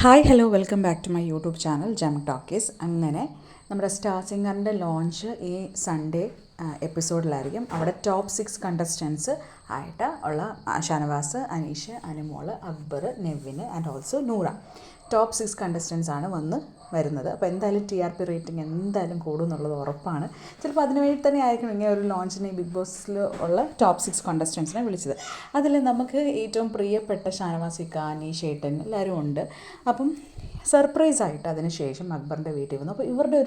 Hi hello welcome back to my YouTube channel Jam Talkies. അങ്ങനെ നമ്മുടെ star സിംഗറിൻ്റെ launch ഈ സൺഡേ എപ്പിസോഡിലായിരിക്കും. അവിടെ ടോപ്പ് 6 കണ്ടസ്റ്റൻസ് ആയിട്ട് ഉള്ള Shanavas, Aneesh, Anumol, Akbar, Nevin and also Noora top 6 contestants ആണ് വരുന്നത്. അപ്പോൾ എന്തായാലും TRP റേറ്റിംഗ് എന്തായാലും കൂടും എന്നുള്ളത് ഉറപ്പാണ്. ചിലപ്പോൾ അതിന് വേണ്ടി തന്നെ ആയിരിക്കും ഇങ്ങനെ ഒരു ലോഞ്ചിന് ബിഗ് ബോസിൽ ഉള്ള ടോപ്പ് 6 കണ്ടസ്റ്റൻസിനെ വിളിച്ചത്. അതിൽ നമുക്ക് ഏറ്റവും പ്രിയപ്പെട്ട ഷാനവാസിക്ക, അനീഷ് ഏട്ടൻ എല്ലാവരും ഉണ്ട്. അപ്പം സർപ്രൈസായിട്ട് അതിന് ശേഷം അക്ബറിൻ്റെ വീട്ടിൽ വന്നു. അപ്പോൾ ഇവരുടെ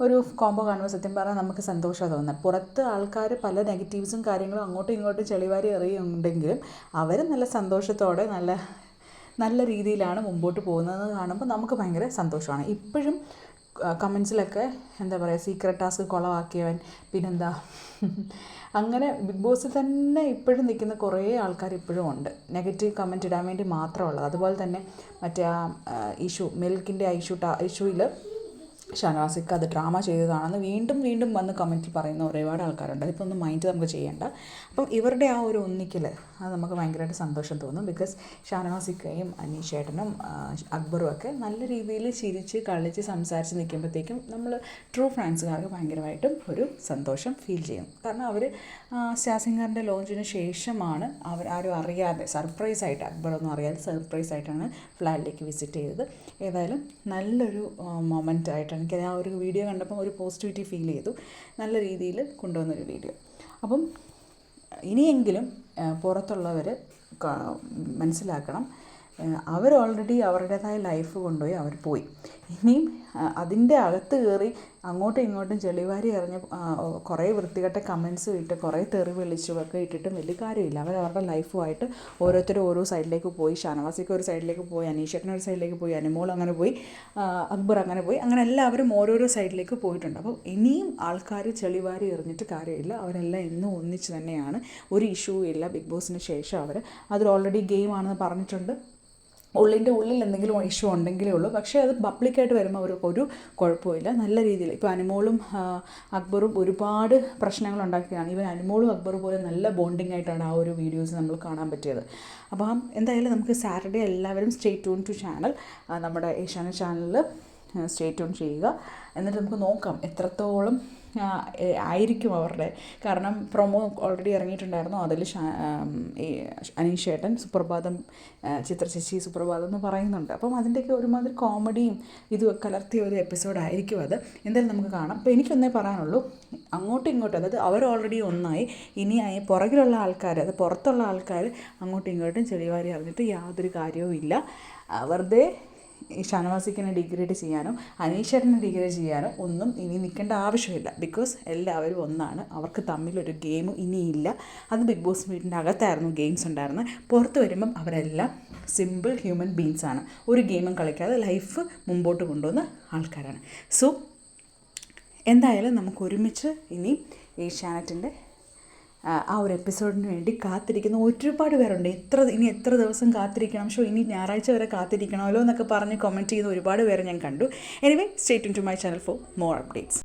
ഒരു കോംബോ കാണുമ്പോൾ സത്യം പറഞ്ഞാൽ നമുക്ക് സന്തോഷമാണ് തോന്നുന്നത്. പുറത്ത് ആൾക്കാർ പല നെഗറ്റീവ്സും കാര്യങ്ങളും അങ്ങോട്ടും ഇങ്ങോട്ടും ചെളിവാരി എറിയുന്നുണ്ടെങ്കിലും അവർ നല്ല സന്തോഷത്തോടെ നല്ല രീതിയിലാണ് മുമ്പോട്ട് പോകുന്നത് കാണുമ്പോൾ നമുക്ക് ഭയങ്കര സന്തോഷമാണ്. ഇപ്പോഴും കമൻസിലൊക്കെ എന്താ പറയുക, സീക്രട്ട് ടാസ്ക് കുളമാക്കിയവൻ, പിന്നെന്താ അങ്ങനെ ബിഗ് ബോസിൽ തന്നെ ഇപ്പോഴും നിൽക്കുന്ന കുറേ ആൾക്കാർ ഇപ്പോഴും ഉണ്ട്, നെഗറ്റീവ് കമൻറ്റ് ഇടാൻ വേണ്ടി മാത്രമുള്ളത്. അതുപോലെ തന്നെ മറ്റേ ഇഷ്യൂ മിൽക്കിൻ്റെ ഇഷ്യൂയിൽ ഷാനവാസിക്ക അത് ഡ്രാമ ചെയ്തതാണെന്ന് വീണ്ടും വന്ന് കമൻറ്റിൽ പറയുന്ന ഒരുപാട് ആൾക്കാരുണ്ട്. അതിപ്പോൾ ഒന്നും മൈൻഡ് നമുക്ക് ചെയ്യേണ്ട. അപ്പം ഇവരുടെ ആ ഒരു ഒന്നിക്കൽ അത് നമുക്ക് ഭയങ്കരമായിട്ട് സന്തോഷം തോന്നും. ബിക്കോസ് ഷാനവാസിക്കയും അനീഷ് ഏട്ടനും അക്ബറും ഒക്കെ നല്ല രീതിയിൽ ചിരിച്ച് കളിച്ച് സംസാരിച്ച് നിൽക്കുമ്പോഴത്തേക്കും നമ്മൾ ട്രൂ ഫാൻസുകാർക്ക് ഭയങ്കരമായിട്ടും ഒരു സന്തോഷം ഫീൽ ചെയ്യും. കാരണം അവർ സ്റ്റാർ സിംഗറിൻ്റെ ലോഞ്ചിന് ശേഷമാണ് ആരും അറിയാതെ സർപ്രൈസായിട്ട്, അക്ബറൊന്നും അറിയാതെ സർപ്രൈസായിട്ടാണ് ഫ്ലാറ്റിലേക്ക് വിസിറ്റ് ചെയ്തത്. ഏതായാലും നല്ലൊരു മൊമെൻ്റ് ആയിട്ടാണ് എനിക്കത് ആ ഒരു വീഡിയോ കണ്ടപ്പോൾ ഒരു പോസിറ്റിവിറ്റി ഫീൽ ചെയ്തു. നല്ല രീതിയിൽ കൊണ്ടുവന്നൊരു വീഡിയോ. അപ്പം ഇനിയെങ്കിലും പുറത്തുള്ളവർ മനസ്സിലാക്കണം, അവർ ഓൾറെഡി അവരുടേതായ ലൈഫ് കൊണ്ടുപോയി അവർ പോയി. ഇനിയും അതിൻ്റെ അകത്ത് കയറി അങ്ങോട്ടും ഇങ്ങോട്ടും ചെളിവാരി എറിഞ്ഞ് കുറേ വൃത്തികെട്ട കമൻസ് ഇട്ട് കുറേ തെറി വിളിച്ചുമൊക്കെ ഇട്ടിട്ടും വലിയ കാര്യമില്ല. അവരുടെ ലൈഫുമായിട്ട് ഓരോരുത്തരും ഓരോ സൈഡിലേക്ക് പോയി. ഷാനവാസിക്ക് ഒരു സൈഡിലേക്ക് പോയി, അനീഷേട്ടൻ ഒരു സൈഡിലേക്ക് പോയി, അനുമോൾ അങ്ങനെ പോയി, അക്ബർ അങ്ങനെ പോയി, അങ്ങനെ എല്ലാവരും ഓരോരോ സൈഡിലേക്ക് പോയിട്ടുണ്ട്. അപ്പോൾ ഇനിയും ആൾക്കാർ ചെളിവാരി എറിഞ്ഞിട്ട് കാര്യമില്ല. അവരെല്ലാം എന്നും ഒന്നിച്ച് തന്നെയാണ്. ഒരു ഇഷ്യൂ ഇല്ല. ബിഗ് ബോസിന് ശേഷം അതിൽ ഓൾറെഡി ഗെയിമാണെന്ന് പറഞ്ഞിട്ടുണ്ട്. ഉള്ളിൽ എന്തെങ്കിലും ഇഷ്യൂ ഉണ്ടെങ്കിലേ ഉള്ളൂ. പക്ഷേ അത് പബ്ലിക്കായിട്ട് വരുമ്പോൾ അവർക്ക് ഒരു കുഴപ്പമില്ല. നല്ല രീതിയിൽ ഇപ്പോൾ അനുമോളും അക്ബറും ഒരുപാട് പ്രശ്നങ്ങൾ ഉണ്ടാക്കിയതാണ്. ഈവൻ അനുമോളും അക്ബറും പോലെ നല്ല ബോണ്ടിങ് ആയിട്ടാണ് ആ ഒരു വീഡിയോസ് നമ്മൾ കാണാൻ പറ്റിയത്. അപ്പം എന്തായാലും നമുക്ക് സാറ്റർഡേ എല്ലാവരും സ്റ്റേ ട്യൂൺ ടു ചാനൽ, നമ്മുടെ ഏഷ്യാനെറ്റ് ചാനലിൽ സ്റ്റേ ട്യൂൺ ചെയ്യുക. എന്നിട്ട് നമുക്ക് നോക്കാം എത്രത്തോളം ആയിരിക്കും അവരുടെ. കാരണം പ്രൊമോ ഓൾറെഡി ഇറങ്ങിയിട്ടുണ്ടായിരുന്നു. അതിൽ അനീഷ് ഏട്ടൻ സുപ്രഭാതം, ചിത്ര ചേച്ചി സുപ്രഭാതം എന്ന് പറയുന്നുണ്ട്. അപ്പം അതിൻ്റെയൊക്കെ ഒരുമാതിരി കോമഡിയും ഇതും കലർത്തിയ ഒരു എപ്പിസോഡായിരിക്കും അത്. എന്തായാലും നമുക്ക് കാണാം. അപ്പോൾ എനിക്കൊന്നേ പറയാനുള്ളൂ, അങ്ങോട്ടും ഇങ്ങോട്ടും, അതായത് അവർ ഓൾറെഡി ഒന്നായി, ഇനിയായി പുറകിലുള്ള ആൾക്കാർ, അത് പുറത്തുള്ള ആൾക്കാർ അങ്ങോട്ടും ഇങ്ങോട്ടും ചെളിവാരി അറിഞ്ഞിട്ട് യാതൊരു കാര്യവും ഇല്ല. വെറുതെ ഈ ഷാനവാസിക്കിനെ ഡിഗ്രേഡ് ചെയ്യാനോ അനീഷേട്ടനെ ഡിഗ്രേഡ് ചെയ്യാനോ ഒന്നും ഇനി നിൽക്കേണ്ട ആവശ്യമില്ല. ബിക്കോസ് എല്ലാവരും ഒന്നാണ്. അവർക്ക് തമ്മിലൊരു ഗെയിമും ഇനിയില്ല. അത് ബിഗ് ബോസ് വീടിൻ്റെ അകത്തായിരുന്നു ഗെയിംസ് ഉണ്ടായിരുന്നത്. പുറത്ത് വരുമ്പം അവരെല്ലാം സിമ്പിൾ ഹ്യൂമൻ ബീങ്സാണ്. ഒരു ഗെയിമും കളിക്കാതെ ലൈഫ് മുമ്പോട്ട് കൊണ്ടുവന്ന ആൾക്കാരാണ്. സോ എന്തായാലും നമുക്ക് ഒരുമിച്ച് ഇനി ഏഷ്യാനെറ്റിൻ്റെ ആ ഒരു എപ്പിസോഡിന് വേണ്ടി കാത്തിരിക്കുന്ന ഒരുപാട് പേരുണ്ട്. ഇനി എത്ര ദിവസം കാത്തിരിക്കണം, ഇനി ഞായറാഴ്ച വരെ കാത്തിരിക്കണമല്ലോ എന്നൊക്കെ പറഞ്ഞ് കമൻറ്റ് ചെയ്യുന്ന ഒരുപാട് പേരെ ഞാൻ കണ്ടു. Anyway stay tune to my channel for more updates.